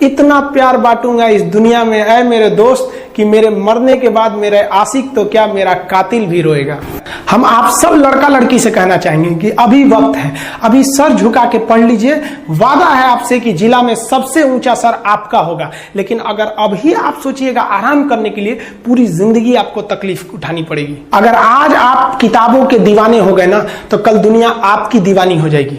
इतना प्यार बांटूंगा इस दुनिया में ऐ मेरे दोस्त कि मेरे मरने के बाद मेरे आशिक तो क्या मेरा कातिल भी रोएगा। हम आप सब लड़का लड़की से कहना चाहेंगे कि अभी वक्त है, अभी सर झुका के पढ़ लीजिए। वादा है आपसे कि जिला में सबसे ऊंचा सर आपका होगा, लेकिन अगर अभी आप सोचिएगा आराम करने के लिए, पूरी जिंदगी आपको तकलीफ उठानी पड़ेगी। अगर आज आप किताबों के दीवाने हो गए ना, तो कल दुनिया आपकी दीवानी हो जाएगी।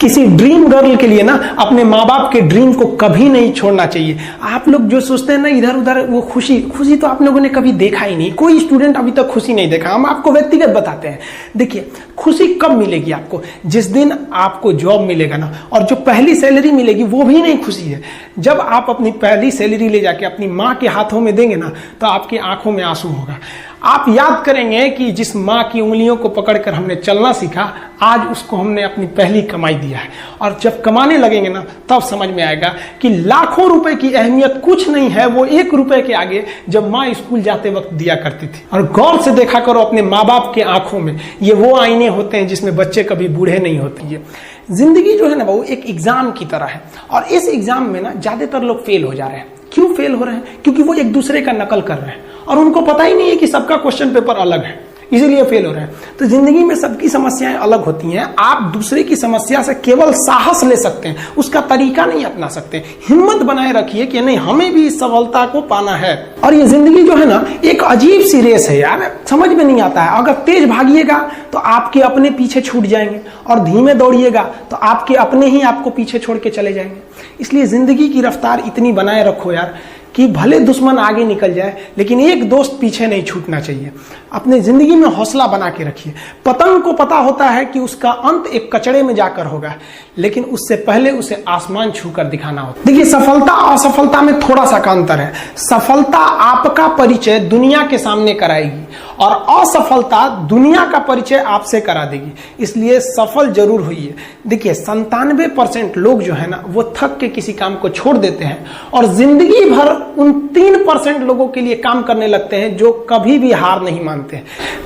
किसी ड्रीम गर्ल के लिए ना अपने माँ बाप के ड्रीम को कभी नहीं छोड़ना चाहिए। आप लोग जो सोचते हैं ना इधर उधर, वो खुशी तो आप लोगों ने कभी देखा ही नहीं। कोई स्टूडेंट अभी तक खुशी नहीं देखा। हम आपको व्यक्तिगत बताते हैं। देखिए, खुशी कब मिलेगी आपको? जिस दिन आपको जॉब मिलेगा ना, और जो पहली सैलरी मिलेगी वो भी नहीं खुशी है। जब आप अपनी पहली सैलरी ले जाके अपनी माँ के हाथों में देंगे ना, तो आपकी आंखों में आंसू होगा। आप याद करेंगे कि जिस माँ की उंगलियों को पकड़कर हमने चलना सीखा, आज उसको हमने अपनी पहली कमाई दिया है। और जब कमाने लगेंगे ना, तब समझ में आएगा कि लाखों रुपए की अहमियत कुछ नहीं है वो 1 रुपए के आगे, जब माँ स्कूल जाते वक्त दिया करती थी। और गौर से देखा करो अपने माँ बाप के आंखों में, ये वो आईने होते हैं जिसमें बच्चे कभी बूढ़े नहीं होते हैं। जिंदगी जो है ना वो एक एग्जाम की तरह है, और इस एग्जाम में ना ज्यादातर लोग फेल हो जा रहे हैं। क्यों फेल हो रहे हैं? क्योंकि वो एक दूसरे का नकल कर रहे हैं और उनको पता ही नहीं है कि सबका क्वेश्चन पेपर अलग है, इसीलिए फेल हो रहे हैं। तो जिंदगी में सबकी समस्याएं अलग होती हैं। आप दूसरे की समस्या से केवल साहस ले सकते हैं, उसका तरीका नहीं अपना सकते। हिम्मत बनाए रखिए कि नहीं, हमें भी इस सफलता को पाना है। और ये जिंदगी जो है ना एक अजीब सी रेस है यार, समझ में नहीं आता है। अगर तेज भागिएगा तो आपके अपने पीछे छूट जाएंगे, और धीमे दौड़िएगा तो आपके अपने ही आपको पीछे छोड़ के चले जाएंगे। इसलिए जिंदगी की रफ्तार इतनी बनाए रखो यार कि भले दुश्मन आगे निकल जाए, लेकिन एक दोस्त पीछे नहीं छूटना चाहिए। अपने जिंदगी में हौसला बना के रखिए। पतंग को पता होता है कि उसका अंत एक कचड़े में जाकर होगा, लेकिन उससे पहले उसे आसमान छूकर दिखाना होता है। देखिए, सफलता और असफलता में थोड़ा सा का अंतर है। सफलता आपका परिचय दुनिया के सामने कराएगी, और असफलता दुनिया का परिचय आपसे करा देगी। इसलिए सफल जरूर होइए। देखिए, 97% लोग जो है ना वो थक के किसी काम को छोड़ देते हैं, और जिंदगी भर उन 3% लोगों के लिए काम करने लगते हैं जो कभी भी हार नहीं मानते।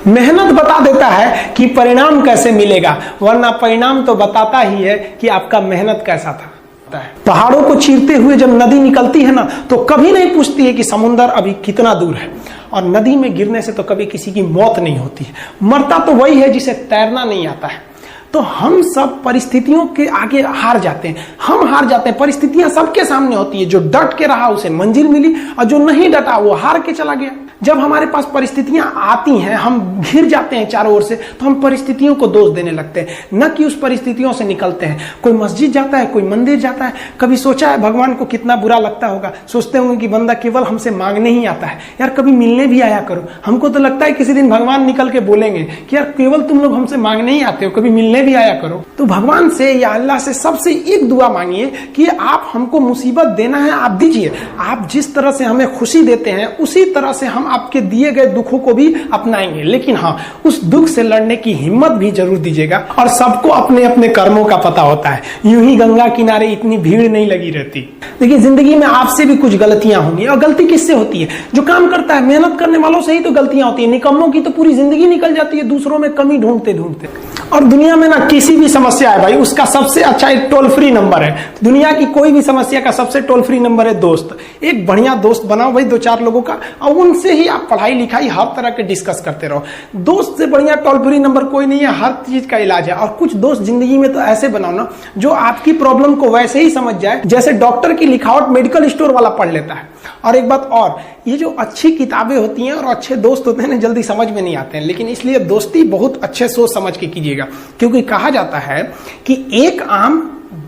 मेहनत बता देता है कि परिणाम कैसे मिलेगा, वरना परिणाम तो बताता ही है कि आपका मेहनत कैसा था। पहाड़ों को चीरते हुए जब नदी निकलती है ना, तो कभी नहीं पूछती है कि समुद्र अभी कितना दूर है। और नदी में गिरने से तो कभी किसी की मौत नहीं होती है। मरता तो वही है जिसे तैरना नहीं आता है। तो हम सब परिस्थितियों के आगे हार जाते हैं। हम हार जाते हैं। परिस्थितियां सबके सामने होती है। जो डट के रहा उसे मंजिल मिली, और जो नहीं डटा वो हार के चला गया। जब हमारे पास परिस्थितियां आती हैं, हम घिर जाते हैं चारों ओर से, तो हम परिस्थितियों को दोष देने लगते हैं, न कि उस परिस्थितियों से निकलते हैं। कोई मस्जिद जाता है, कोई मंदिर जाता है। कभी सोचा है भगवान को कितना बुरा लगता होगा? सोचते होंगे कि बंदा केवल हमसे मांगने ही आता है। यार कभी मिलने भी आया करो। हमको तो लगता है किसी दिन भगवान निकल के बोलेंगे कि यार केवल तुम लोग हमसे मांगने ही आते हो, कभी मिलने भी आया करो। तो भगवान से या अल्लाह से सबसे एक दुआ मांगिए कि आप हमको मुसीबत देना है, आप दीजिए। आप जिस तरह से हमें खुशी देते हैं, उसी तरह से हम आपके दिए गए दुखों को भी अपनाएंगे। लेकिन हाँ, उस दुख से लड़ने की हिम्मत भी जरूर दीजिएगा। और सबको अपने अपने कर्मों का पता होता है। यूं ही गंगा किनारे इतनी भीड़ नहीं लगी रहती। देखिए, जिंदगी में आपसे भी कुछ गलतियां होंगी, और गलती किससे होती है? जो काम करता है, मेहनत करने वालों से ही तो गलतियां होती है। निकम्मों की तो पूरी जिंदगी निकल जाती है दूसरों में कमी ढूंढते ढूंढते। और दुनिया में ना किसी भी समस्या है भाई, उसका सबसे अच्छा एक टोल फ्री नंबर है। दुनिया की कोई भी समस्या का सबसे टोल फ्री नंबर है दोस्त। एक बढ़िया दोस्त बनाओ भाई, 2-4 लोगों का, और उनसे ही आप पढ़ाई लिखाई हर तरह के डिस्कस करते रहो। दोस्त से बढ़िया टोल फ्री नंबर कोई नहीं है। हर चीज का इलाज है। और कुछ दोस्त जिंदगी में तो ऐसे बनाओ ना जो आपकी प्रॉब्लम को वैसे ही समझ जाए जैसे डॉक्टर की लिखावट मेडिकल स्टोर वाला पढ़ लेता है। और एक बात और, ये जो अच्छी किताबें होती हैं और अच्छे दोस्त होते हैं ना, जल्दी समझ में नहीं आते हैं। लेकिन इसलिए दोस्ती बहुत अच्छे सोच समझ के कीजिएगा, क्योंकि कहा जाता है कि एक आम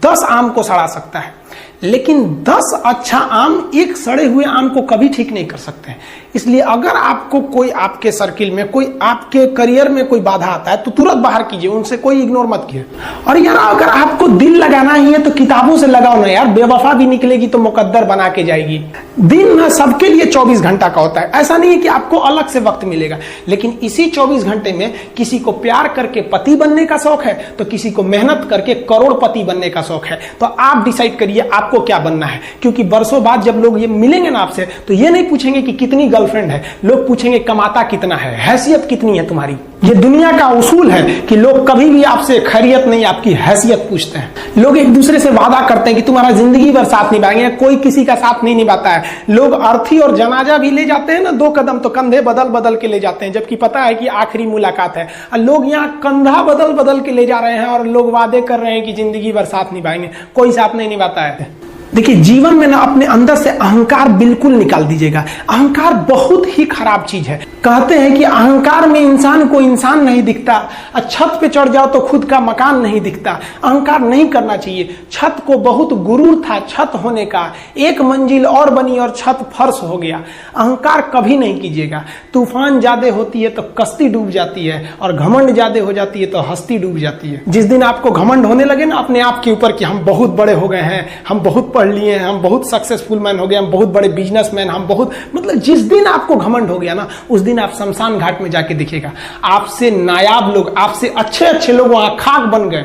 10 आम को सड़ा सकता है, लेकिन 10 अच्छा आम एक सड़े हुए आम को कभी ठीक नहीं कर सकते। इसलिए अगर आपको कोई आपके सर्किल में, कोई आपके करियर में कोई बाधा आता है, तो तुरंत बाहर कीजिए, उनसे कोई इग्नोर मत कीजिए। और यार अगर आपको दिल लगाना ही है तो किताबों से लगाओ ना यार। बेवफा भी निकलेगी तो मुकद्दर बना के जाएगी। दिन ना सबके लिए 24 घंटा का होता है। ऐसा नहीं है कि आपको अलग से वक्त मिलेगा, लेकिन इसी 24 घंटे में किसी को प्यार करके पति बनने का शौक है, तो किसी को मेहनत करके करोड़पति बनने का शौक है। तो आप डिसाइड करिए आपको क्या बनना है। क्योंकि बरसों बाद जब लोग ये मिलेंगे ना आपसे, तो ये नहीं पूछेंगे कि कितनी गर्लफ्रेंड है, लोग पूछेंगे कमाता कितना है, हैसियत कितनी है तुम्हारी। ये दुनिया का उसूल है कि लोग कभी भी आपसे खैरियत नहीं, आपकी हैसियत पूछते हैं। लोग एक दूसरे से वादा करते हैं कि तुम्हारा जिंदगी भर साथ निभाएंगे, कोई किसी का साथ नहीं निभाता है। लोग अर्थी और जनाजा भी ले जाते हैं ना 2 कदम, तो कंधे बदल बदल के ले जाते हैं, जबकि पता है कि आखिरी मुलाकात है। और लोग यहाँ कंधा बदल बदल के ले जा रहे हैं और लोग वादे कर रहे हैं कि जिंदगी भर साथ निभाएंगे, कोई साथ नहीं निभाता है। देखिए, जीवन में ना अपने अंदर से अहंकार बिल्कुल निकाल दीजिएगा। अहंकार बहुत ही खराब चीज है। कहते हैं कि अहंकार में इंसान को इंसान नहीं दिखता, और छत पे चढ़ जाओ तो खुद का मकान नहीं दिखता। अहंकार नहीं करना चाहिए। छत को बहुत गुरूर था छत होने का, 1 मंजिल और बनी और छत फर्श हो गया। अहंकार कभी नहीं कीजिएगा। तूफान ज्यादा होती है तो कश्ती डूब जाती है, और घमंड ज्यादा हो जाती है तो हस्ती डूब जाती है। जिस दिन आपको घमंड होने लगे ना अपने आप के ऊपर कि हम बहुत बड़े हो गए हैं, हम बहुत पढ़ लिए हैं, हम बहुत सक्सेसफुल मैन हो गए, हम बहुत बड़े बिजनेसमैन, हम बहुत, मतलब जिस दिन आपको घमंड हो गया ना, उस दिन आप शमशान घाट में जाके दिखेगा आपसे नायाब लोग, आपसे अच्छे अच्छे लोग वहां खाक बन गए।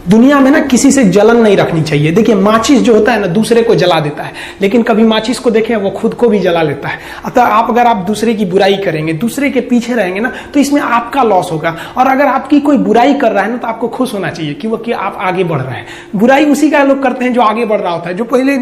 दुनिया में ना किसी से जलन नहीं रखनी चाहिए। देखिए, माचिस जो होता है ना दूसरे को जला देता है, लेकिन कभी माचिस को देखें वो खुद को भी जला लेता है। अतः अगर आप दूसरे की बुराई करेंगे, दूसरे के पीछे रहेंगे ना, तो इसमें आपका लॉस होगा। और अगर आपकी कोई बुराई कर रहा है ना, तो आपको खुश होना चाहिए कि वो कि आप आगे बढ़ रहे हैं। बुराई उसी का लोग करते हैं जो आगे बढ़ रहा होता है। जो पहले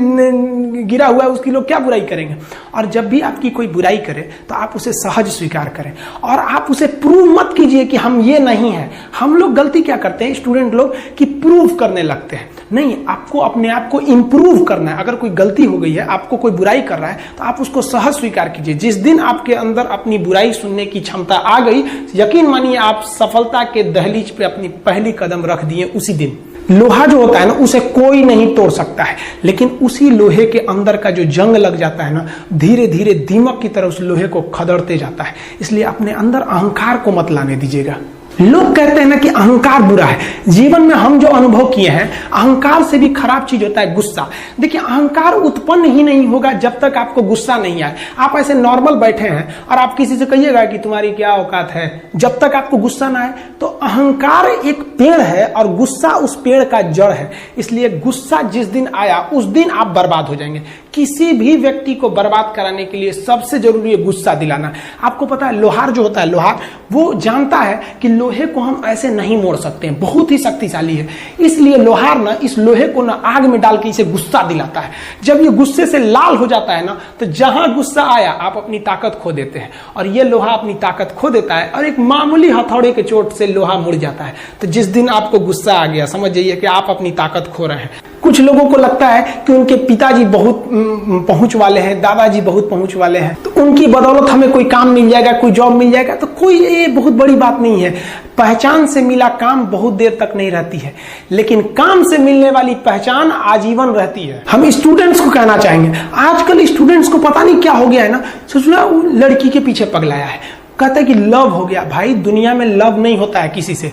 गिरा हुआ है उसकी लोग क्या बुराई करेंगे। और जब भी आपकी कोई बुराई करे तो आप उसे सहज स्वीकार करें, और आप उसे प्रूव मत कीजिए कि हम ये नहीं है। हम लोग गलती क्या करते हैं स्टूडेंट लोग, कि प्रूव करने लगते हैं। नहीं, आपको अपने आप को इंप्रूव करना है। अगर कोई गलती हो गई है, आपको कोई बुराई कर रहा है, तो आप उसको सहज स्वीकार कीजिए। जिस दिन आपके अंदर अपनी बुराई सुनने की क्षमता आ गई, यकीन मानिए आप सफलता के दहलीज पे अपनी पहली कदम रख दिए उसी दिन। लोहा जो होता है ना, उसे कोई नहीं तोड़ सकता है, लेकिन उसी लोहे के अंदर का जो जंग लग जाता है ना, धीरे धीरे दीमक की तरह उस लोहे को खदड़ते जाता है। इसलिए अपने अंदर अहंकार को मत लाने दीजिएगा। लोग कहते हैं ना कि अहंकार बुरा है। जीवन में हम जो अनुभव किए हैं, अहंकार से भी खराब चीज होता है गुस्सा। देखिए, अहंकार उत्पन्न ही नहीं होगा जब तक आपको गुस्सा नहीं आए। आप ऐसे नॉर्मल बैठे हैं और आप किसी से कहिएगा कि तुम्हारी क्या औकात है, जब तक आपको गुस्सा ना आए। तो अहंकार एक पेड़ है और गुस्सा उस पेड़ का जड़ है। इसलिए गुस्सा जिस दिन आया उस दिन आप बर्बाद हो जाएंगे। किसी भी व्यक्ति को बर्बाद कराने के लिए सबसे जरूरी है गुस्सा दिलाना। आपको पता है, लोहार जो होता है, लोहार वो जानता है कि लोहे को हम ऐसे नहीं मोड़ सकते हैं, बहुत ही शक्तिशाली है। इसलिए लोहार ना इस लोहे को ना आग में डाल के इसे गुस्सा दिलाता है। जब ये गुस्से से लाल हो जाता है ना, तो जहां गुस्सा आया आप अपनी ताकत खो देते हैं, और ये लोहा अपनी ताकत खो देता है, और एक मामूली हथौड़े के चोट से लोहा मुड़ जाता है। तो जिस दिन आपको गुस्सा आ गया, समझ जाइए कि आप अपनी ताकत खो रहे हैं। कुछ लोगों को लगता है कि उनके पिताजी बहुत पहुंच वाले हैं, दादाजी बहुत पहुंच वाले हैं, तो उनकी बदौलत हमें कोई काम मिल जाएगा, कोई जॉब मिल जाएगा। तो कोई ये बहुत बड़ी बात नहीं है। पहचान से मिला काम बहुत देर तक नहीं रहती है, लेकिन काम से मिलने वाली पहचान आजीवन रहती है। हम स्टूडेंट्स को कहना चाहेंगे, आजकल स्टूडेंट्स को पता नहीं क्या हो गया है ना, सोचना वो लड़की के पीछे पगलाया है, कहता है कि लव हो गया। भाई, दुनिया में लव नहीं होता है किसी से।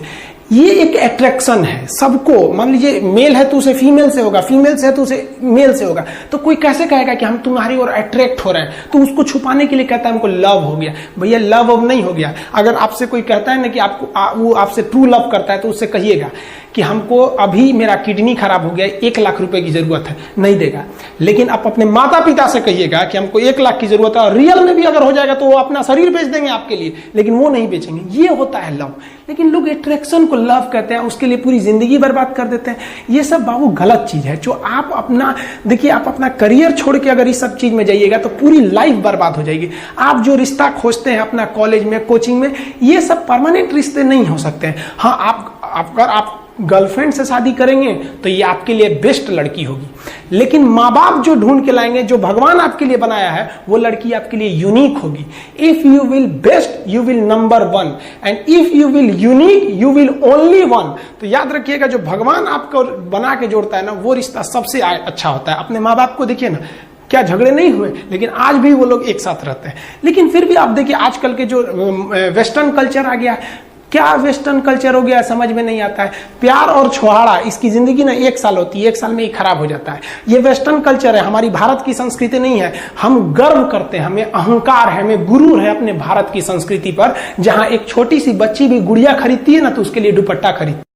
ये एक अट्रैक्शन है सबको। मान लीजिए मेल है तो उसे फीमेल से होगा, फीमेल से है तो उसे मेल से होगा। तो कोई कैसे कहेगा कि हम तुम्हारी ओर अट्रैक्ट हो रहे हैं, तो उसको छुपाने के लिए कहता है हमको लव हो गया। भैया, लव अब नहीं हो गया। अगर आपसे कोई कहता है ना कि आपको वो आपसे ट्रू लव करता है, तो उससे कहिएगा कि हमको अभी मेरा किडनी खराब हो गया, 1 लाख रुपए की जरूरत है, नहीं देगा। लेकिन आप अपने माता पिता से कहिएगा कि हमको 1 लाख की जरूरत है, और रियल में भी अगर हो जाएगा तो वो अपना शरीर बेच देंगे आपके लिए, लेकिन वो नहीं बेचेंगे। ये होता है लव। लेकिन लोग अट्रैक्शन को लव कहते हैं, उसके लिए पूरी जिंदगी बर्बाद कर देते हैं। ये सब बाबू गलत चीज है। जो आप अपना देखिए, आप अपना करियर छोड़ के अगर इस सब चीज में जाइएगा तो पूरी लाइफ बर्बाद हो जाएगी। आप जो रिश्ता खोजते हैं अपना कॉलेज में, कोचिंग में, ये सब परमानेंट रिश्ते नहीं हो सकते हैं। हाँ, आप गर्लफ्रेंड से शादी करेंगे तो ये आपके लिए बेस्ट लड़की होगी, लेकिन माँ बाप जो ढूंढ के लाएंगे, जो भगवान आपके लिए बनाया है, वो लड़की आपके लिए यूनिक होगी। If you will best you will number 1, and if you will unique you will only 1। तो याद रखिएगा, जो भगवान आपको बना के जोड़ता है ना, वो रिश्ता सबसे अच्छा होता है। अपने माँ बाप को देखिए ना, क्या झगड़े नहीं हुए, लेकिन आज भी वो लोग एक साथ रहते हैं। लेकिन फिर भी आप देखिए, आजकल के जो वेस्टर्न कल्चर आ गया, क्या वेस्टर्न कल्चर हो गया समझ में नहीं आता है। प्यार और छोहाड़ा, इसकी जिंदगी ना 1 साल होती है, 1 साल में ही खराब हो जाता है। ये वेस्टर्न कल्चर है, हमारी भारत की संस्कृति नहीं है। हम गर्व करते हैं, हमें अहंकार है, हमें गुरूर है अपने भारत की संस्कृति पर। जहां एक छोटी सी बच्ची भी गुड़िया खरीदती है ना, तो उसके लिए दुपट्टा खरीदती है।